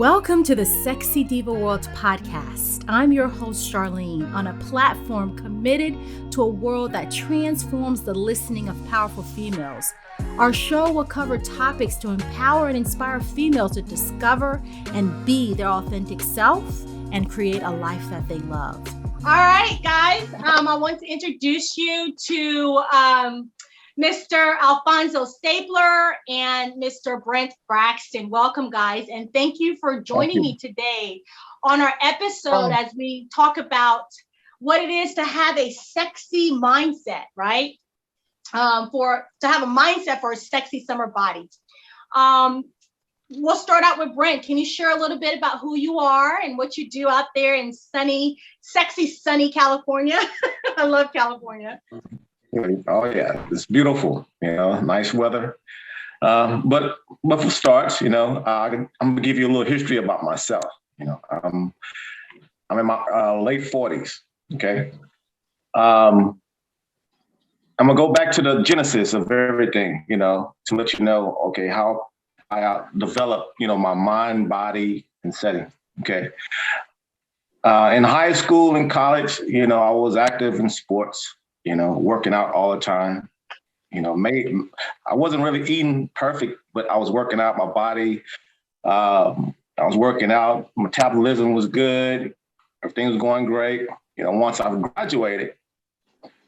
Welcome to the Sexy Diva World podcast. I'm your host, Charlene, on a platform committed to a world that transforms the listening of powerful females. Our show will cover topics to empower and inspire females to discover and be their authentic self and create a life that they love. All right, guys, I want to introduce you to Mr. Alfonso Stapler and Mr. Brent Braxton. Welcome, guys, and thank you for joining me today on our episode as we talk about what it is to have a sexy mindset, right? To have a mindset for a sexy summer body. We'll start out with Brent. Can you share a little bit about who you are and what you do out there in sexy, sunny California? I love California. Oh yeah, it's beautiful. Nice weather. But for starts, I'm gonna give you a little history about myself. I'm in my late 40s. Okay. I'm gonna go back to the genesis of everything. To let you know, okay, how I developed, my mind, body, and setting. Okay. In high school and college, I was active in sports. Working out all the time. I wasn't really eating perfect, but I was working out my body. I was working out. Metabolism was good. Everything was going great. Once I graduated,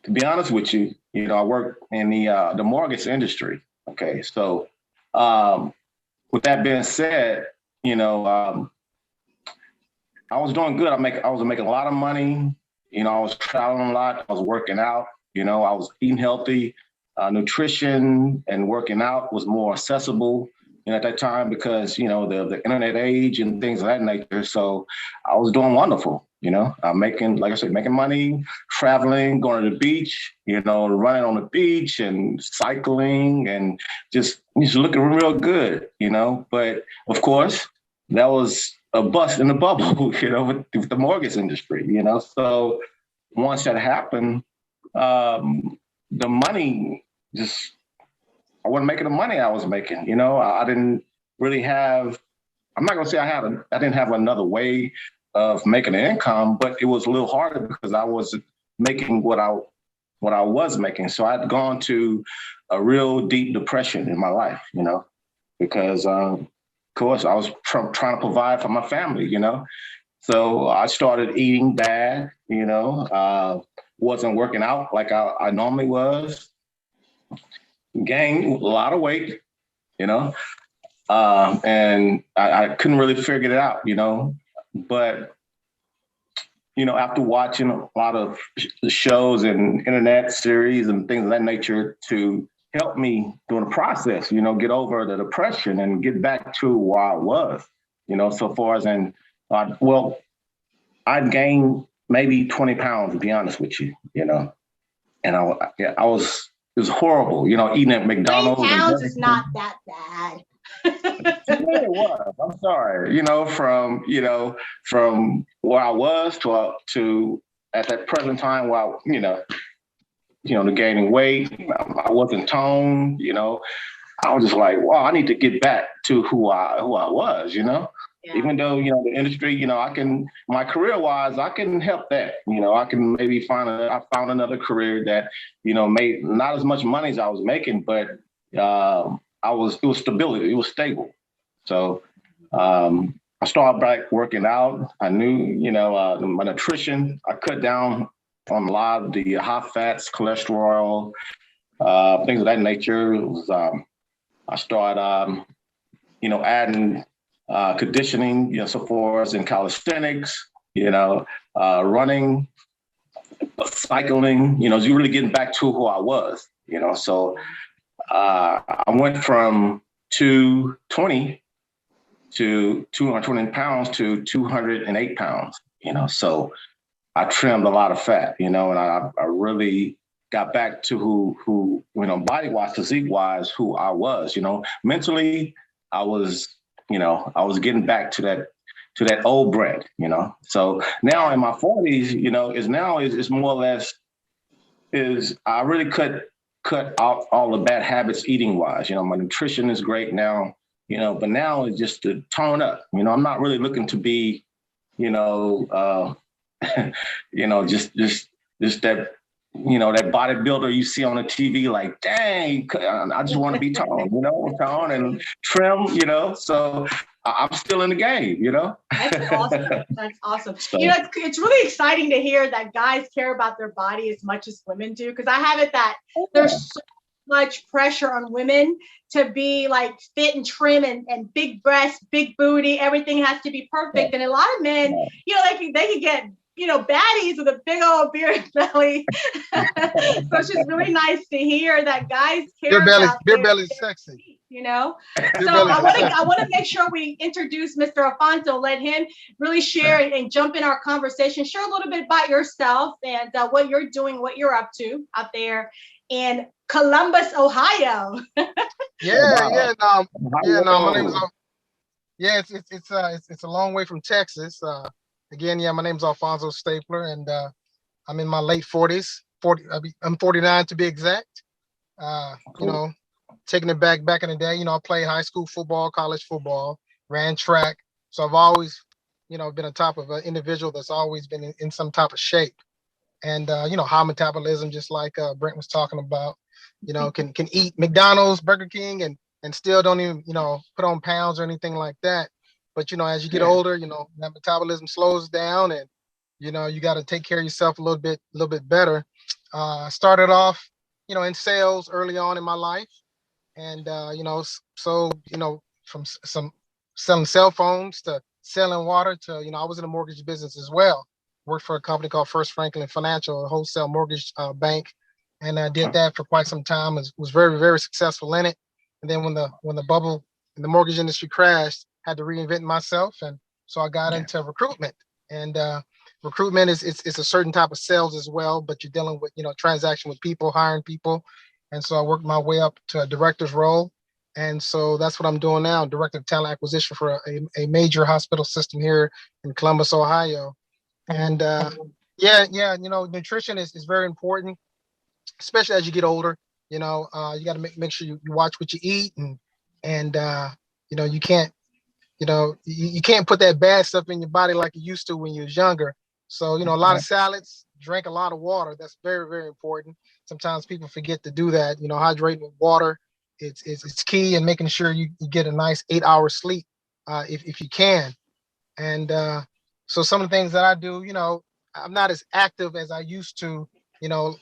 to be honest with you, I worked in the mortgage industry. Okay, so with that being said, I was doing good. I was making a lot of money. I was traveling a lot. I was working out. I was eating healthy. Nutrition and working out was more accessible at that time because, the internet age and things of that nature. So I was doing wonderful, making money, traveling, going to the beach, running on the beach and cycling and just looking real good, But of course, that was a bust in the bubble, with the mortgage industry, So once that happened, the money I wasn't making the money I was making, I didn't really have, I'm not gonna say I didn't have another way of making an income, but it was a little harder because I wasn't making what I was making. So I'd gone to a real deep depression in my life, because of course, I was trying to provide for my family, So I started eating bad, wasn't working out like I normally was. Gained a lot of weight, and I couldn't really figure it out, But, after watching a lot of shows and internet series and things of that nature to help me during the process, get over the depression and get back to where I was, so far as I'd gained maybe 20 pounds, to be honest with you, and it was horrible, eating at McDonald's. 20 pounds is not that bad. It was. I'm sorry, from where I was to at that present time while, the gaining weight, I wasn't toned, I was just like, wow, I need to get back to who I was, Yeah. Even though, the industry, my career-wise, I can help that. I can maybe I found another career that, made not as much money as I was making, but it was stability, it was stable. So I started back working out. I knew, my nutrition, I cut down on a lot of the high fats, cholesterol, things of that nature. It was, I started, adding conditioning, so far as in calisthenics, running, cycling, you really getting back to who I was, So I went from 220 to 220 pounds to 208 pounds, So I trimmed a lot of fat, and I really got back to who body-wise, physique-wise, who I was, Mentally, I was getting back to that old Brent, So now in my 40s, is more or less I really cut out all the bad habits eating wise. My nutrition is great now. you know, but now it's just to tone up. You know, I'm not really looking to be, you know, you know, just that, you know, that bodybuilder you see on the TV, like, dang, I just want to be toned, you know, toned and trim, you know. So I'm still in the game, you know. That's awesome. That's awesome. So, you know, it's really exciting to hear that guys care about their body as much as women do, because I have it that there's so much pressure on women to be like fit and trim and big breasts, big booty, everything has to be perfect. And a lot of men, you know, they can get, you know, baddies with a big old beard belly. So it's just really nice to hear that guys care about beer belly is sexy. You know, so I want to make sure we introduce Mr. Alfonso, let him really share and jump in our conversation, share a little bit about yourself and what you're doing, what you're up to out there in Columbus, Ohio. My name is. It's a long way from Texas. Again, my name is Alfonso Stapler, and I'm in my late 40s. I'm 49 to be exact. You know, taking it back in the day, you know, I played high school football, college football, ran track. So I've always, you know, been a type of an individual that's always been in some type of shape. And, you know, high metabolism, just like Brent was talking about, you know, can eat McDonald's, Burger King, and still don't even, you know, put on pounds or anything like that. But, you know, as you get older, you know, that metabolism slows down and, you know, you got to take care of yourself a little bit better. I started off, you know, in sales early on in my life. And, you know, so, you know, from some selling cell phones to selling water to, you know, I was in the mortgage business as well. Worked for a company called First Franklin Financial, a wholesale mortgage bank. And I did that for quite some time. Was very, very successful in it. And then when the bubble in the mortgage industry crashed, had to reinvent myself. And so I got into recruitment. And recruitment is it's a certain type of sales as well, but you're dealing with, you know, transaction with people, hiring people. And so I worked my way up to a director's role. And so that's what I'm doing now, director of talent acquisition for a major hospital system here in Columbus, Ohio. And you know, nutrition is very important, especially as you get older. You know, you got to make sure you watch what you eat and you know, you can't put that bad stuff in your body like you used to when you was younger. So, you know, a lot of salads, drink a lot of water. That's very, very important. Sometimes people forget to do that. You know, hydrating with water, it's key, and making sure you get a nice 8-hour sleep if you can. And so some of the things that I do, you know, I'm not as active as I used to, you know,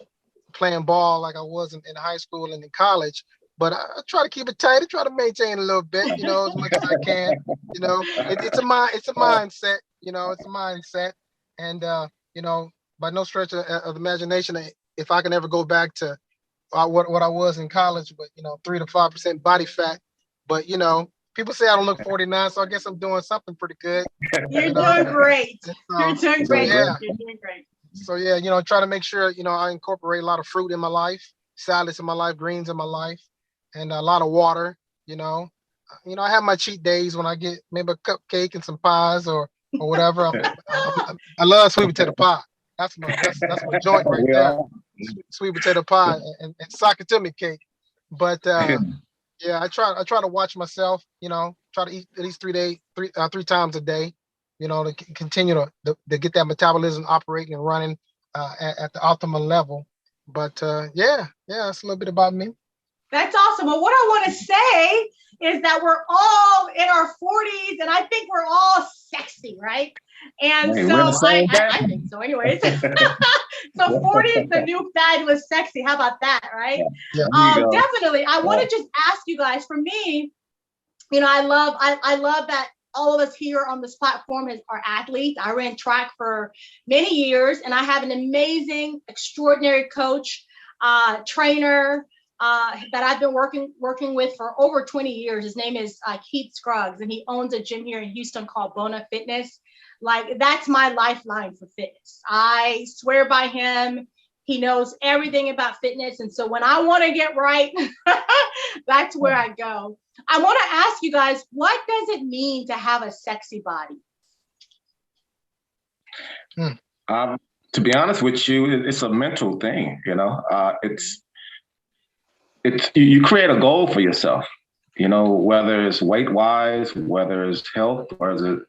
playing ball like I was in high school and in college. But I try to keep it tight. I try to maintain a little bit, you know, as much as I can. You know, it's a mindset. You know, it's a mindset. And you know, by no stretch of the imagination, if I can ever go back to what I was in college, but you know, 3 to 5% body fat. But you know, people say I don't look 49, so I guess I'm doing something pretty good. You're doing great. You're doing great. Yeah. You're doing great. So yeah, you know, try to make sure, you know, I incorporate a lot of fruit in my life, salads in my life, greens in my life, and a lot of water. You know, I have my cheat days when I get maybe a cupcake and some pies or whatever. I love sweet potato pie. That's my joint right there. Sweet potato pie and sock it to me cake. But yeah, I try to watch myself. You know, try to eat at least 3 times a day. You know, to continue to get that metabolism operating and running at the optimal level. But yeah, that's a little bit about me. That's awesome. Well, what I want to say is that we're all in our 40s, and I think we're all sexy, right? And so I think so anyways. So 40 is the new fabulous sexy. How about that, right? Yeah. Definitely. I want to just ask you guys, for me, you know, I love that all of us here on this platform are athletes. I ran track for many years, and I have an amazing, extraordinary coach, trainer, that I've been working with for over 20 years. His name is Scruggs, and he owns a gym here in Houston called BONA Fitness. Like, that's my lifeline for fitness. I swear by him. He knows everything about fitness. And so when I want to get right, that's where I go. I want to ask you guys, what does it mean to have a sexy body? To be honest with you, it's a mental thing. You know, it's you create a goal for yourself. you know, whether it's weight wise, whether it's health, or is it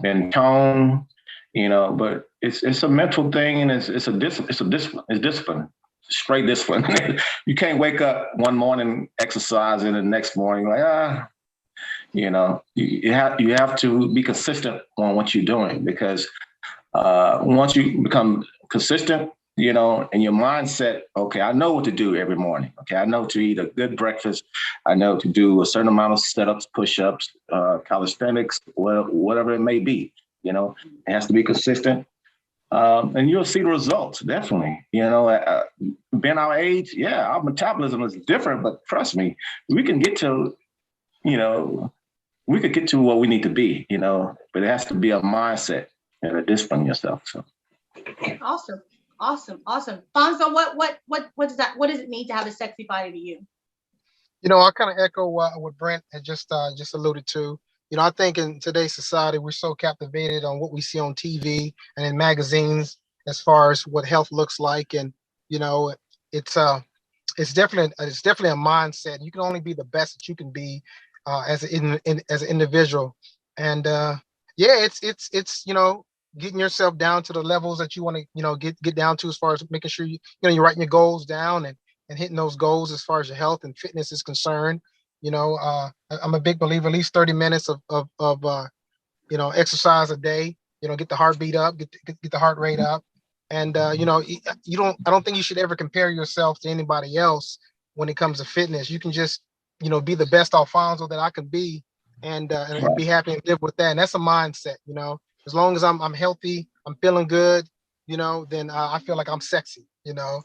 been tone, you know, but it's a mental thing, and it's discipline, straight discipline. You can't wake up one morning exercising and the next morning like, you know, you have to be consistent on what you're doing, because once you become consistent, you know, and your mindset, okay, I know what to do every morning. Okay, I know to eat a good breakfast. I know to do a certain amount of setups, push-ups, calisthenics, whatever it may be. You know, it has to be consistent, and you'll see the results, definitely. You know, being our age, yeah, our metabolism is different, but trust me, we can get to, you know, we could get to what we need to be, you know, but it has to be a mindset and a discipline yourself. So. Awesome. Fonzo, what does it mean to have a sexy body to you? You know, I kind of echo what Brent had just alluded to. You know, I think in today's society, we're so captivated on what we see on TV and in magazines as far as what health looks like. And, you know, it's definitely a mindset. You can only be the best that you can be as an individual. And yeah, it's you know, getting yourself down to the levels that you want to, you know, get down to, as far as making sure you're writing your goals down and hitting those goals as far as your health and fitness is concerned. You know, I'm a big believer, at least 30 minutes of you know, exercise a day, you know, get the heartbeat up, get the heart rate up. And, you know, I don't think you should ever compare yourself to anybody else when it comes to fitness. You can just, you know, be the best Alfonso that I can be, and be happy and live with that. And that's a mindset, you know, as long as I'm healthy, I'm feeling good, you know, then I feel like I'm sexy, you know.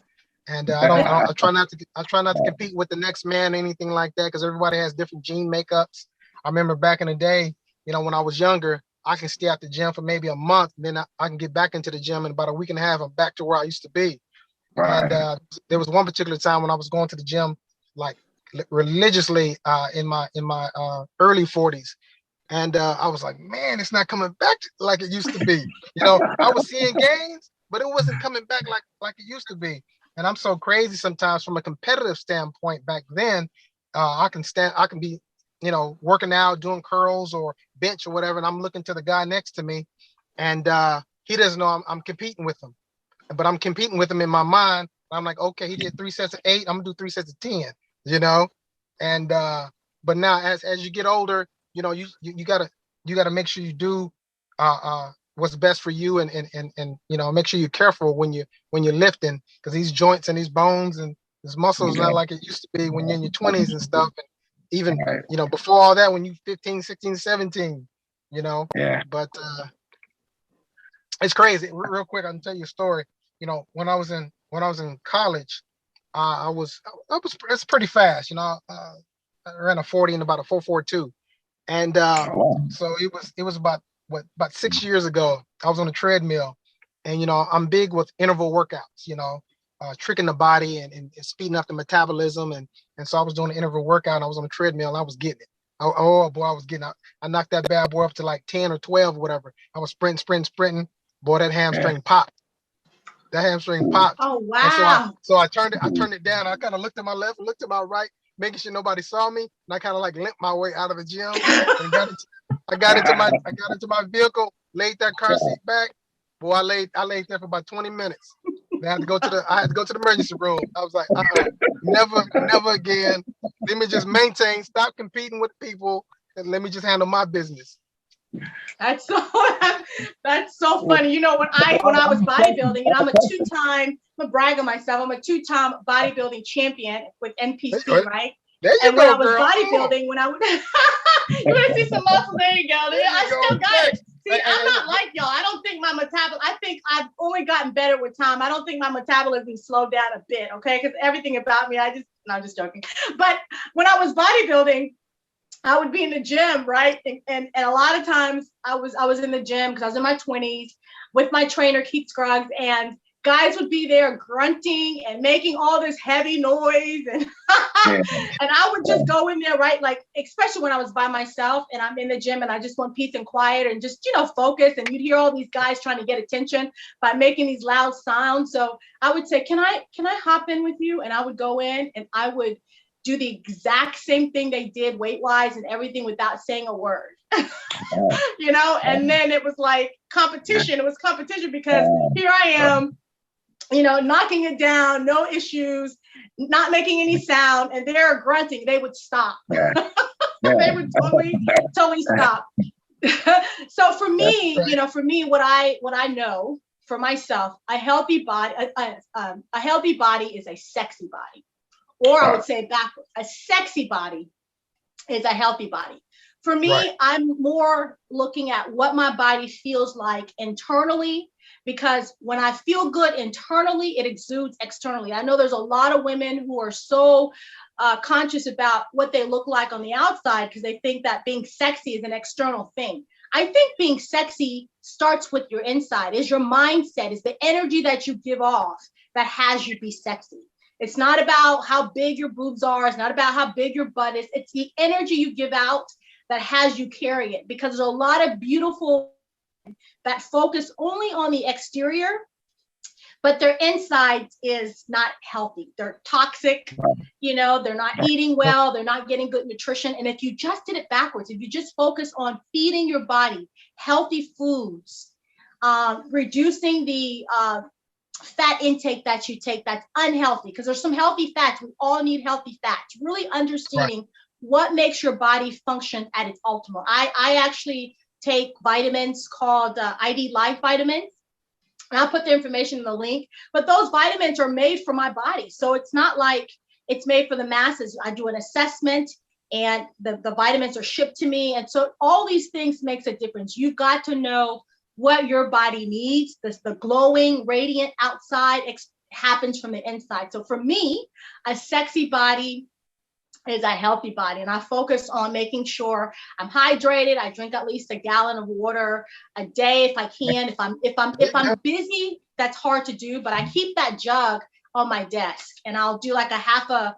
And I try not to compete with the next man, anything like that, because everybody has different gene makeups. I remember back in the day, you know, when I was younger, I can stay at the gym for maybe a month, and then I can get back into the gym in about a week and a half. I'm back to where I used to be. Right. And there was one particular time when I was going to the gym like religiously in my early 40s. And I was like, man, it's not coming back like it used to be. You know, I was seeing gains, but it wasn't coming back like it used to be. And I'm so crazy sometimes from a competitive standpoint. Back then, I can be, you know, working out, doing curls or bench or whatever, and I'm looking to the guy next to me, and he doesn't know I'm competing with him, but I'm competing with him in my mind. I'm like, okay, he did 3 sets of 8, I'm gonna do 3 sets of 10, you know. And but now as you get older, you know, you gotta make sure you do what's best for you, and you know, make sure you're careful when you're lifting, because these joints and these bones and this muscle is not like it used to be when you're in your 20s and stuff. And even, you know, before all that, when you 15, 16, 17, you know. But it's crazy. Real quick, I can tell you a story. You know, when I was in college, it's pretty fast. You know, I ran a 40 in about a 4.42, and so it was about 6 years ago. I was on a treadmill, and you know, I'm big with interval workouts. You know, tricking the body and speeding up the metabolism, and so I was doing an interval workout, and I was on a treadmill, and I was getting it. Oh boy, I was getting out. I knocked that bad boy up to like 10 or 12, whatever. I was sprinting. Boy, that hamstring popped. That hamstring popped. Oh wow! So I turned it down. I kind of looked to my left, looked to my right, making sure nobody saw me, and I kind of like limped my way out of the gym. And I got into my vehicle, laid that car seat back. Boy, I laid there for about 20 minutes. I had to go to the emergency room. I was like, never again. Let me just stop competing with people, and let me just handle my business. That's so funny. You know, when I was bodybuilding, and I'm gonna brag on myself. I'm a 2-time bodybuilding champion with NPC, right? There you and go, when I was girl. bodybuilding, when I would, you want to see some muscle? There you go. I still got it. See, I'm not like y'all. I don't think my metabolism. I think I've only gotten better with time. I don't think my metabolism slowed down a bit. Okay, because everything about me, I'm just joking. But when I was bodybuilding, I would be in the gym, right? And a lot of times I was in the gym because I was in my 20s with my trainer, Keith Scruggs, and guys would be there grunting and making all this heavy noise. And and I would just go in there, right? Like, especially when I was by myself and I'm in the gym and I just want peace and quiet and just, you know, focus. And you'd hear all these guys trying to get attention by making these loud sounds. So I would say, can I hop in with you? And I would go in and I would do the exact same thing they did weight-wise and everything without saying a word. You know, and then it was like competition. It was competition because here I am, you know, knocking it down, no issues, not making any sound, and they're grunting. They would stop. They would totally stop. So for me, you know, what I know for myself, a healthy body is a sexy body, or I would say backwards, a sexy body is a healthy body. For me, I'm more looking at what my body feels like internally, because when I feel good internally, it exudes externally. I know there's a lot of women who are so conscious about what they look like on the outside because they think that being sexy is an external thing. I think being sexy starts with your inside, is your mindset, is the energy that you give off that has you be sexy. It's not about how big your boobs are. It's not about how big your butt is. It's the energy you give out that has you carry it, because there's a lot of beautiful that focus only on the exterior, but their inside is not healthy. They're toxic, you know, they're not eating well, they're not getting good nutrition. And if you just did it backwards, if you just focus on feeding your body healthy foods, reducing the fat intake that you take that's unhealthy, because there's some healthy fats. We all need healthy fats. Really understanding what makes your body function at its optimal. I actually take vitamins called ID Life vitamins. And I'll put the information in the link, but those vitamins are made for my body. So it's not like it's made for the masses. I do an assessment and the vitamins are shipped to me. And so all these things makes a difference. You've got to know what your body needs. The glowing, radiant outside happens from the inside. So for me, a sexy body is a healthy body, and I focus on making sure I'm hydrated. I drink at least a gallon of water a day if I can. If I'm busy, that's hard to do, but I keep that jug on my desk, and I'll do like a half a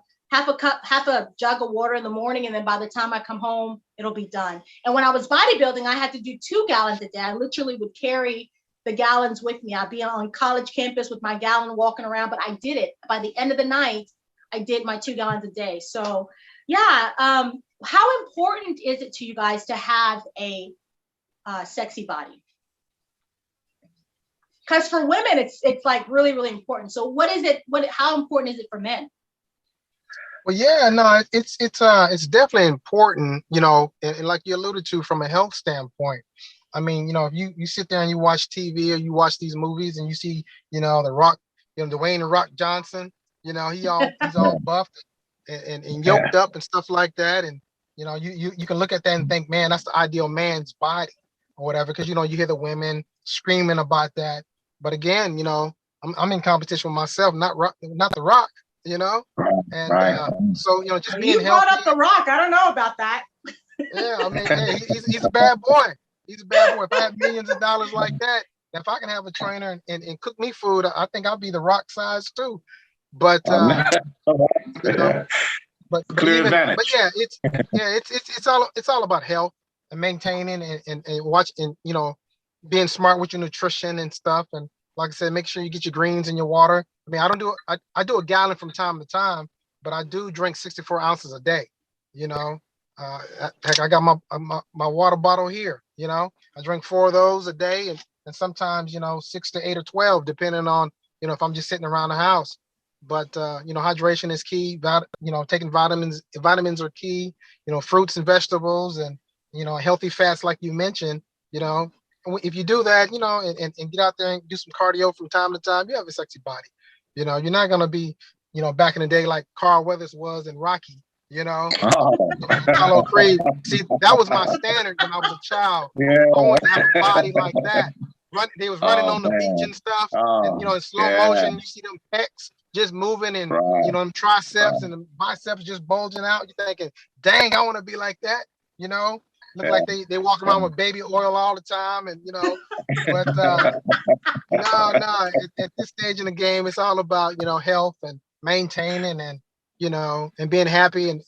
jug of water in the morning, and then by the time I come home, it'll be done. And when I was bodybuilding, I had to do 2 gallons a day. I literally would carry the gallons with me. I'd be on college campus with my gallon walking around, but I did it. By the end of the night, I did my 2 gallons a day. So yeah, how important is it to you guys to have a sexy body? Because for women, it's like really, really important. So what is it? How important is it for men? Well, yeah, no, it's definitely important, you know, and like you alluded to from a health standpoint. I mean, you know, if you sit there and you watch TV or you watch these movies and you see, you know, The Rock, you know, Dwayne "The Rock" Johnson, you know, he's all buffed and yoked up and stuff like that. And, you know, you can look at that and think, man, that's the ideal man's body or whatever. Because, you know, you hear the women screaming about that. But again, you know, I'm in competition with myself, not The Rock, you know. And so, you know, just being you healthy. brought up The Rock. I don't know about that. Yeah, I mean, hey, he's a bad boy. He's a bad boy. If I had millions of dollars like that, if I can have a trainer and cook me food, I think I'll be The Rock size too. But you know, but clear advantage. But yeah, it's all about health and maintaining and watching, you know, being smart with your nutrition and stuff. And like I said, make sure you get your greens in your water. I mean, I do a gallon from time to time, but I do drink 64 ounces a day. You know, heck, I got my water bottle here. You know, I drink 4 of those a day, and sometimes, you know, 6 to 8 or 12, depending on, you know, if I'm just sitting around the house. But you know, hydration is key. You know, taking vitamins are key. You know, fruits and vegetables, and, you know, healthy fats like you mentioned. You know, if you do that, you know, and get out there and do some cardio from time to time, you have a sexy body. You know, you're not gonna be, you know, back in the day like Carl Weathers was in Rocky. You know, Apollo Creed. See, that was my standard when I was a child. Yeah. I wanted to have a body like that. They was running on the beach and stuff, and, you know, in slow motion, you see them pecs just moving, and you know, them triceps and the biceps just bulging out. You're thinking, dang, I want to be like that. You know, look like they walk around with baby oil all the time, and, you know, but no, at this stage in the game, it's all about, you know, health and maintaining, and, you know, and being happy, and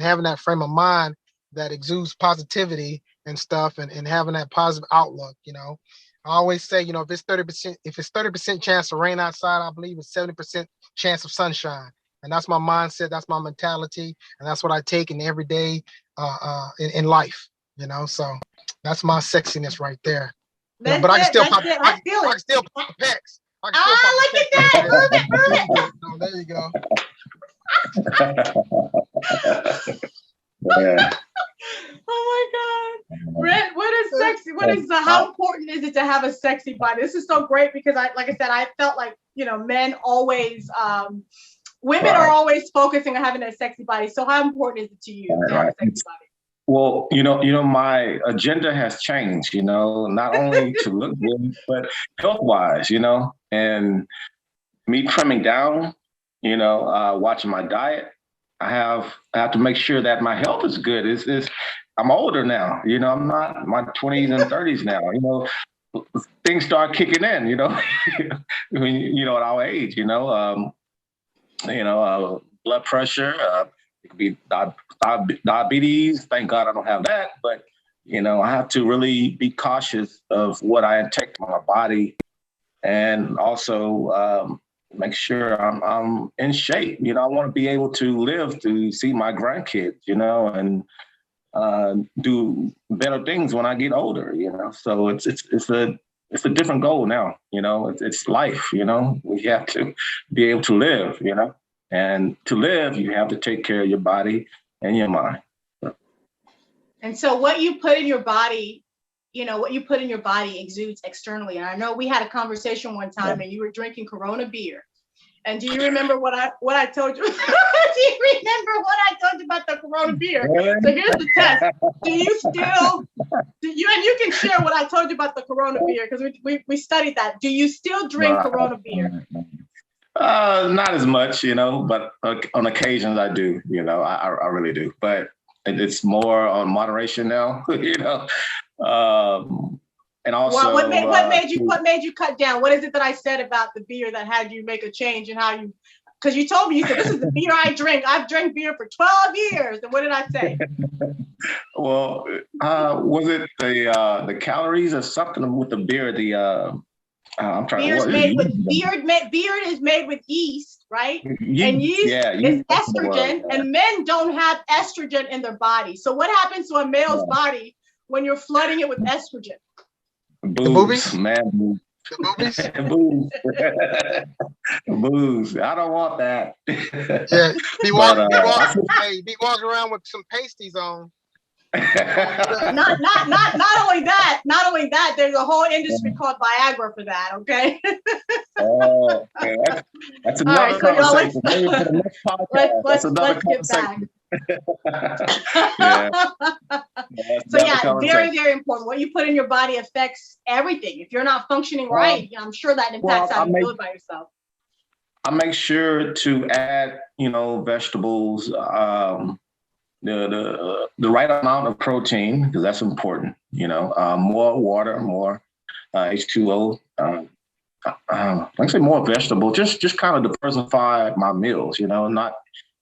having that frame of mind that exudes positivity and stuff, and having that positive outlook. You know, I always say, you know, if it's 30% chance of rain outside, I believe it's 70% chance of sunshine. And that's my mindset. That's my mentality. And that's what I take in every day in life, so that's my sexiness right there. That's But I can it. still That's pop, it. I I feel it. can still pop the pecs. I can Ah, still look at pop that. the Prove it, prove it. pecs. There you go. Yeah. Oh my God. Brent, what is sexy? How important is it to have a sexy body? This is so great because like I said, I felt like, men always, women are always focusing on having a sexy body. So how important is it to you to have a sexy body? Well, my agenda has changed, not only to look good, but health-wise, and me trimming down, watching my diet. I have to make sure that my health is good. I'm older now, I'm not in my 20s and 30s now, things start kicking in, at our age, blood pressure, it could be diabetes. Thank God I don't have that, but I have to really be cautious of what I intake to my body, and also make sure I'm in shape. I want to be able to live to see my grandkids, and do better things when I get older. So it's a different goal now. It's life. We have to be able to live. And to live, you have to take care of your body and your mind. And so what you put in your body, exudes externally. And I know we had a conversation one time and you were drinking Corona beer. And do you remember what I told you? Do you remember what I told you about the Corona beer? So here's the test. Do you can share what I told you about the Corona beer, because we studied that. Do you still drink Corona beer? Not as much, but on occasions I do, I really do. But it's more on moderation now, and also, what made you cut down? What is it that I said about the beer that had you make a change, and how you? Because you told me, you said, this is the beer I drink. I've drank beer for 12 years. And what did I say? Well, was it the calories or something with the beer? I'm trying. Beer is made with yeast, right? Yeast, and yeast is estrogen, yeah. and men don't have estrogen in their body. So what happens to a male's body when you're flooding it with estrogen? Booze, man. Booze. The Booze. Booze. I don't want that. Yeah, be walking around with some pasties on. Not only that, there's a whole industry called Viagra for that. Okay. Oh, okay. That's another conversation. Let's get back. So very, very important. What you put in your body affects everything. If you're not functioning right, I'm sure that impacts how you feel about yourself. I make sure to add, vegetables, the right amount of protein, because that's important. More water, more H2O. Like I say, more vegetable. Just kind of diversify my meals. Not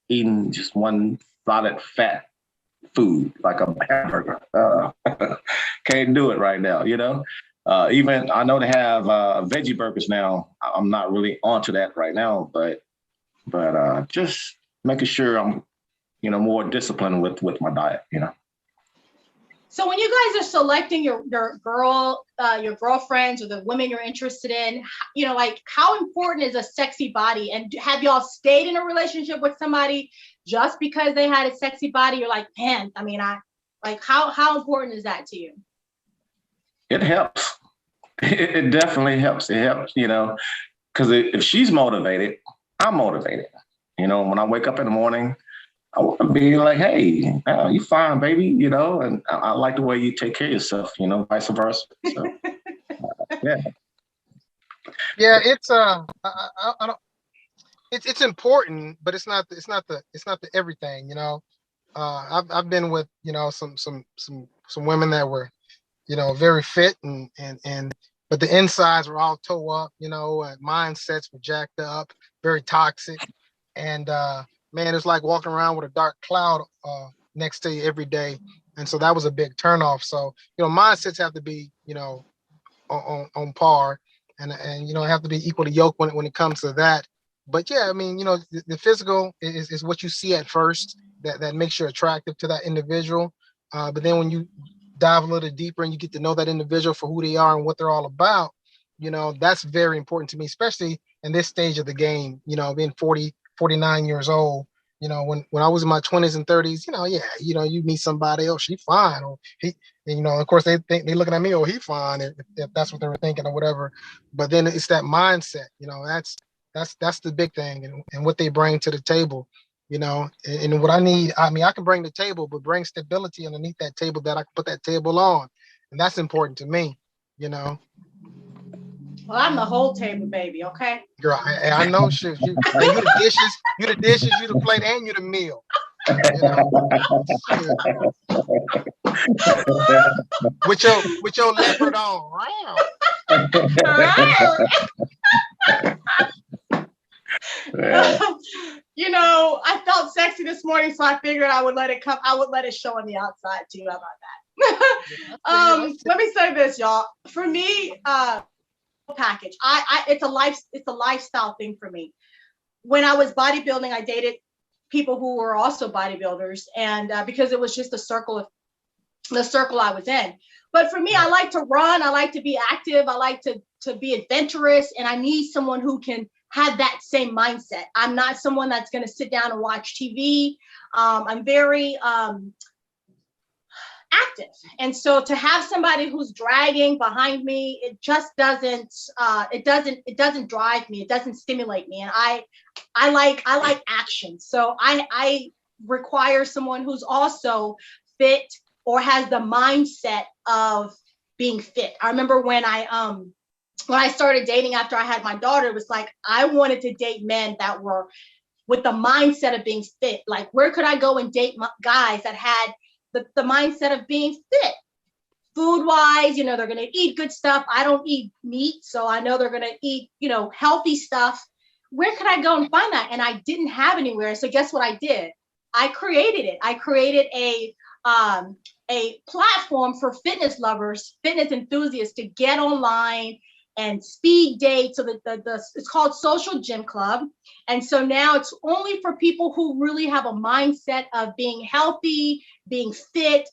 eating just one solid fat food like a hamburger. Can't do it right now. Even I know they have veggie burgers now. I'm not really onto that right now, but just making sure I'm more disciplined with my diet. So when you guys are selecting your girlfriends or the women you're interested in, how important is a sexy body? And have y'all stayed in a relationship with somebody just because they had a sexy body? You're like, man, how important is that to you? It helps. It definitely helps. It helps, because if she's motivated, I'm motivated. When I wake up in the morning, I want to be like, hey, you fine, baby, and I like the way you take care of yourself, vice versa. So, yeah. Yeah, it's I don't. It's important, but it's not the everything. I've been with some women that were very fit and but the insides were all toe up. And mindsets were jacked up, very toxic, and man, it's like walking around with a dark cloud next to you every day. And so that was a big turnoff. So, mindsets have to be, on par and have to be equally yoked when it comes to that. But yeah, I mean, the physical is what you see at first that makes you attractive to that individual. But then when you dive a little deeper and you get to know that individual for who they are and what they're all about, that's very important to me, especially in this stage of the game, being 40, 49 years old. When I was in my 20s and 30s, you meet somebody, oh, she fine, or he, of course they think they're looking at me, oh, he fine, if that's what they were thinking or whatever. But then it's that mindset, that's the big thing, and what they bring to the table, and what I need. I mean, I can bring the table, but bring stability underneath that table that I can put that table on, and that's important to me. Well, I'm the whole table, baby. Okay. Girl, I know, shit. You the dishes, you the plate, and you the meal. Shit. with your leopard on. Yeah. I felt sexy this morning, so I figured I would let it come. I would let it show on the outside too. How about that? Let me say this, y'all. For me, package. It's a lifestyle thing for me. When I was bodybuilding, I dated people who were also bodybuilders, and because it was just the circle I was in. But for me, I like to run. I like to be active. I like to be adventurous, and I need someone who can have that same mindset. I'm not someone that's going to sit down and watch TV. I'm very active. And so to have somebody who's dragging behind me, it just doesn't drive me. It doesn't stimulate me. And I like action. So I require someone who's also fit or has the mindset of being fit. I remember when I started dating after I had my daughter, it was like, I wanted to date men that were with the mindset of being fit. Like, where could I go and date guys that had the mindset of being fit? Food wise, they're going to eat good stuff. I don't eat meat, so I know they're going to eat, healthy stuff. Where could I go and find that? And I didn't have anywhere. So guess what I did? I created it. I created a platform for fitness lovers, fitness enthusiasts to get online and speed date. So that it's called Social Gym Club. And so now it's only for people who really have a mindset of being healthy, being fit.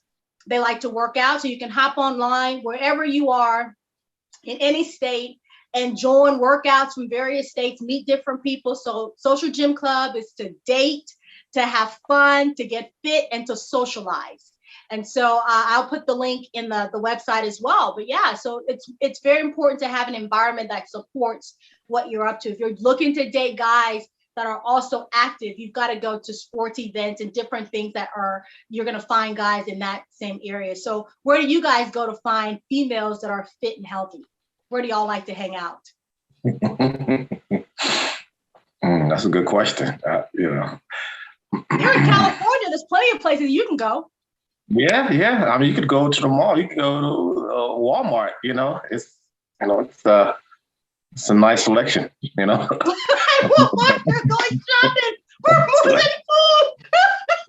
They like to work out. So you can hop online wherever you are in any state and join workouts from various states, meet different people. So Social Gym Club is to date, to have fun, to get fit, and to socialize. And so I'll put the link in the website as well. But yeah, so it's very important to have an environment that supports what you're up to. If you're looking to date guys that are also active, you've got to go to sports events and different things you're going to find guys in that same area. So where do you guys go to find females that are fit and healthy? Where do y'all like to hang out? That's a good question. You're in California. There's plenty of places you can go. Yeah. I mean, you could go to the mall. You could go to Walmart. It's a nice selection. Walmart, you're going shopping. We're moving food.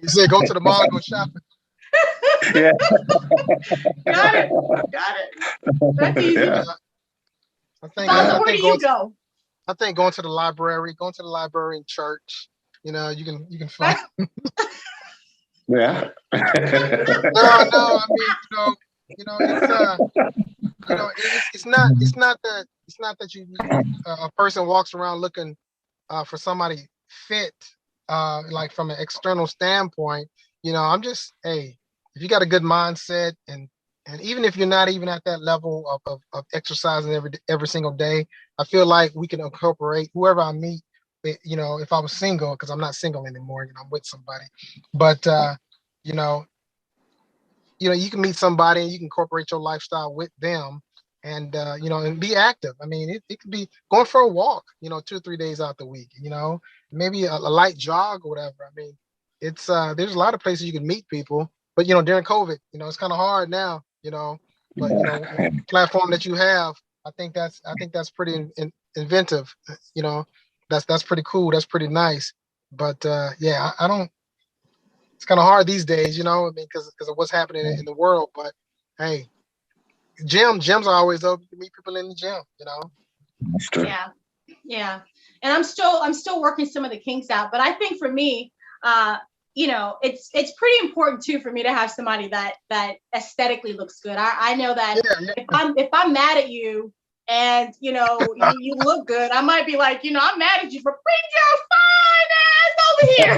You said go to the mall and go shopping. Yeah. Got it. That's easy. Yeah. Where do you go? I think going to the library in church. You can find. Yeah. No. I mean, it's not that you a person walks around looking for somebody fit, like from an external standpoint. I'm just, hey, if you got a good mindset, and even if you're not even at that level of exercising every single day, I feel like we can incorporate whoever I meet. If I was single, because I'm not single anymore, I'm with somebody, but you can meet somebody and you can incorporate your lifestyle with them, and and be active. I mean, it could be going for a walk, 2 or 3 days out the week, maybe a light jog or whatever. I mean, it's there's a lot of places you can meet people, but during COVID, it's kind of hard now, but platform that you have, I think that's pretty inventive, that's pretty cool. That's pretty nice. But yeah, I don't. It's kind of hard these days, because of what's happening in the world. But hey, gyms are always open to meet people in the gym. That's true. Yeah. Yeah. And I'm still working some of the kinks out, but I think for me, it's pretty important too for me to have somebody that aesthetically looks good. I know that if I'm mad at you and you look good, I might be like, I'm mad at you, but bring your fine ass over here.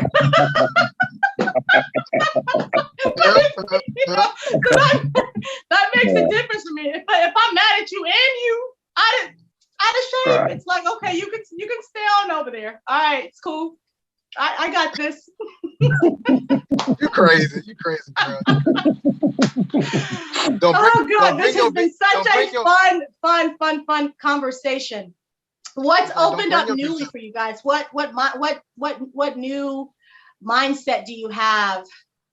That makes a difference for me. If I'm mad at you and you out of shape, right. It's like, okay, you can stay on over there. All right, it's cool. I got this. You're crazy, girl. This has been such a fun conversation. What's opened up newly for you guys? What new mindset do you have?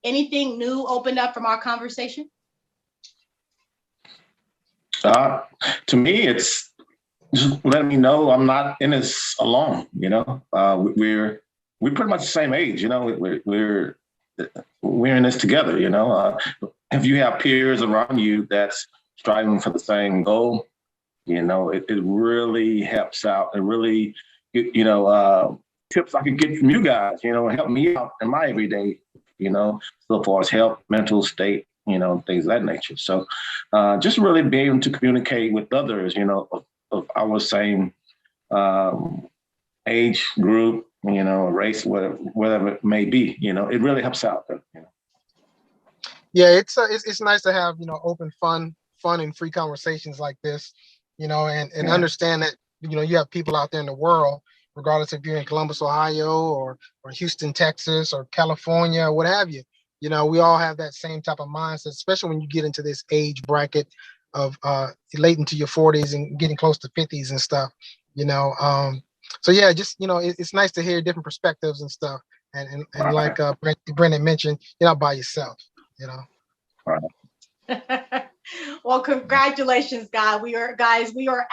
Anything new opened up from our conversation? To me, it's just letting me know I'm not in this alone. We're pretty much the same age. We're in this together. If you have peers around you that's striving for the same goal, it really helps out. It really, tips I could get from you guys, help me out in my everyday, so far as health, mental state, things of that nature. So just really being able to communicate with others, of our same age group, race, whatever it may be, it really helps out. Yeah, it's nice to have, open, fun and free conversations like this, and understand that, you have people out there in the world, regardless if you're in Columbus, Ohio, or Houston, Texas, or California, or what have you. We all have that same type of mindset, especially when you get into this age bracket of late into your 40s and getting close to 50s and stuff. So yeah, just it's nice to hear different perspectives and stuff. And like Brent mentioned, you're not by yourself. Right. Well, congratulations, guys. We are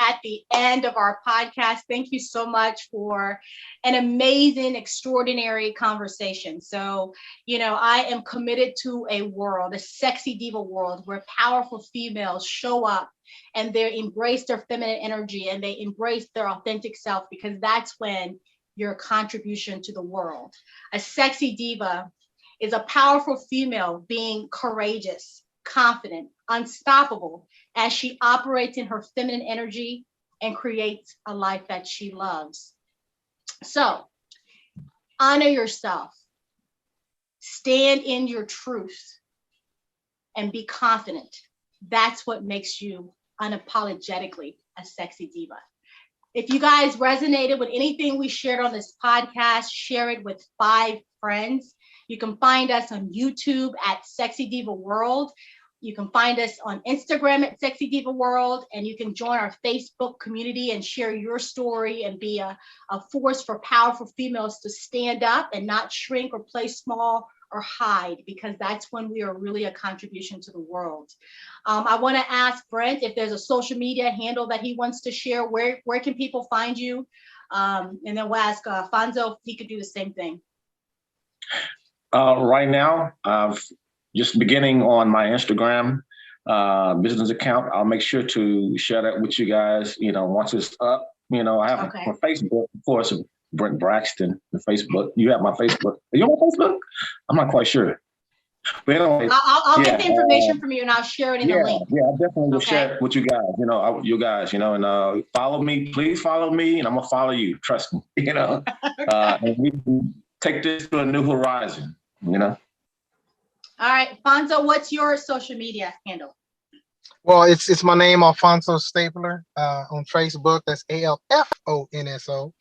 at the end of our podcast. Thank you so much for an amazing, extraordinary conversation. So, I am committed to a sexy diva world where powerful females show up and they embrace their feminine energy and they embrace their authentic self, because that's when your contribution to the world. A sexy diva is a powerful female being courageous, confident, unstoppable as she operates in her feminine energy and creates a life that she loves. So, honor yourself, stand in your truth, and be confident. That's what makes you unapologetically a sexy diva. If you guys resonated with anything we shared on this podcast, share it with 5 friends. You can find us on YouTube at Sexy Diva World. You can find us on Instagram at Sexy Diva World, and you can join our Facebook community and share your story and be a force for powerful females to stand up and not shrink or play small or hide, because that's when we are really a contribution to the world. I want to ask Brent if there's a social media handle that he wants to share. Where can people find you? And then we'll ask Alfonso if he could do the same thing. Right now, just beginning on my Instagram business account. I'll make sure to share that with you guys, once it's up. I have my Facebook, of course, Brent Braxton, the Facebook. You have my Facebook. Are you on Facebook? I'm not quite sure. But anyway, I'll get the information from you and I'll share it in the link. Yeah, I definitely will share it with you guys, and follow me, please follow me, and I'm going to follow you. Trust me, and we can take this to a new horizon, All right, Alfonso, what's your social media handle? Well, it's my name, Alfonso Stapler, on Facebook. That's ALFONSO.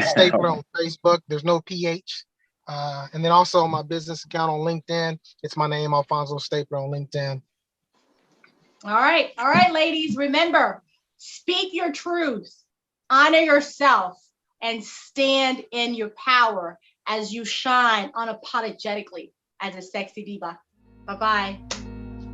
Stapler on Facebook. There's no PH. And then also on my business account on LinkedIn, it's my name, Alfonso Stapler, on LinkedIn. All right, ladies. Remember, speak your truth, honor yourself, and stand in your power as you shine unapologetically as a sexy diva. Bye-bye.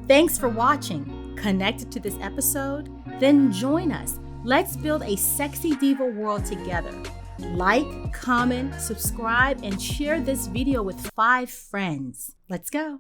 Thanks for watching. Connected to this episode? Then join us. Let's build a sexy diva world together. Like, comment, subscribe, and share this video with 5 friends. Let's go.